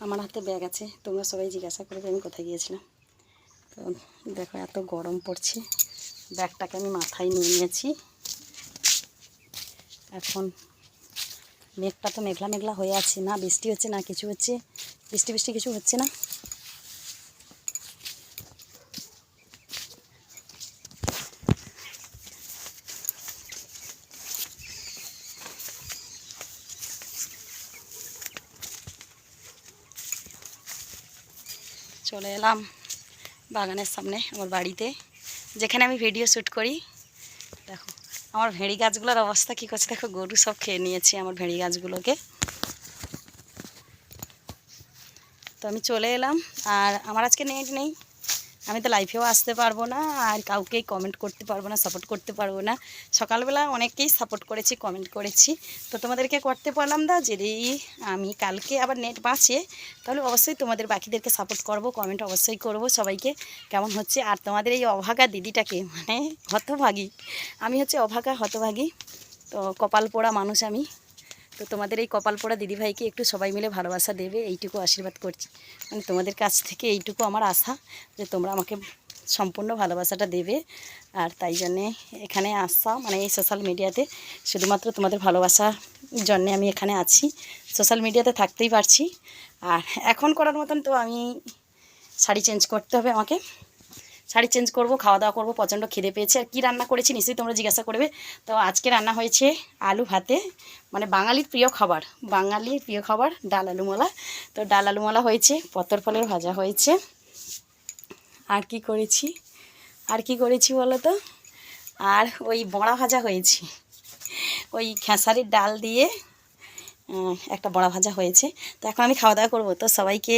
আমার হাতে ব্যাগ আছে, তোমরা সবাই জিজ্ঞাসা করবে আমি কোথায় গিয়েছিলাম। তো দেখো এত গরম পড়ছে, ব্যাগটাকে আমি মাথায় নিয়ে নিয়েছি। এখন মেঘটা তো মেঘলা মেঘলা হয়ে আছে, না বৃষ্টি হচ্ছে না কিছু হচ্ছে, বৃষ্টি কিছু হচ্ছে না। চলে এলাম বাগানের সামনে, আমার বাড়িতে যেখানে আমি ভিডিও শ্যুট করি। দেখো আমার ভেড়ি গাছগুলোর অবস্থা কী করছে, দেখো গরু সব খেয়ে নিয়েছে আমার ভেড়ি গাছগুলোকে। তো আমি চলে এলাম, আর আমার আজকে নেট নেই, আমি তো লাইভেও আসতে পারবো না, আর কাউকেই কমেন্ট করতে পারবো না, সাপোর্ট করতে পারবো না। সকালবেলা অনেককেই সাপোর্ট করেছি, কমেন্ট করেছি, তো তোমাদেরকে করতে পারলাম না। যদি আমি কালকে আবার নেট বাঁচে তাহলে অবশ্যই তোমাদের বাকিদেরকে সাপোর্ট করব, কমেন্ট অবশ্যই করব সবাইকে কেমন হচ্ছে। আর তোমাদের এই অভাগা দিদিটাকে, মানে হতভাগী, আমি হচ্ছে অভাগা হতভাগী, তো কপাল পোড়া মানুষ আমি। তো তোমাদের এই কপাল পোড়া দিদিভাইকে একটু সবাই মিলে ভালোবাসা দেবে, এইটুকু আশীর্বাদ করছি। মানে তোমাদের কাছ থেকে এইটুকু আমার আশা যে তোমরা আমাকে সম্পূর্ণ ভালোবাসাটা দেবে। আর তাই জন্যে এখানে আসা, মানে এই সোশ্যাল মিডিয়াতে শুধুমাত্র তোমাদের ভালোবাসার জন্যে আমি এখানে আছি, সোশ্যাল মিডিয়াতে থাকতেই পারছি। আর এখন করার মতন তো আমি শাড়ি চেঞ্জ করতে হবে আমাকে, শাড়ি চেঞ্জ করব, খাওয়া দাওয়া করবো, প্রচণ্ড খিদে পেয়েছে। আর কী রান্না করেছি নিশ্চয়ই তোমরা জিজ্ঞাসা করবে। তো আজকে রান্না হয়েছে আলু ভাতে, মানে বাঙালির প্রিয় খাবার, বাঙালির প্রিয় খাবার ডাল আলুমলা। তো ডাল আলুমলা হয়েছে, পতর ফলের ভাজা হয়েছে। আর কি করেছি বলো তো, আর ওই বড়া ভাজা হয়েছে, ওই খেসারির ডাল দিয়ে একটা বড়া ভাজা হয়েছে। তো এখন আমি খাওয়া দাওয়া করবো। তো সবাইকে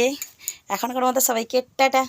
এখনকার মতো সবাইকে টাটা।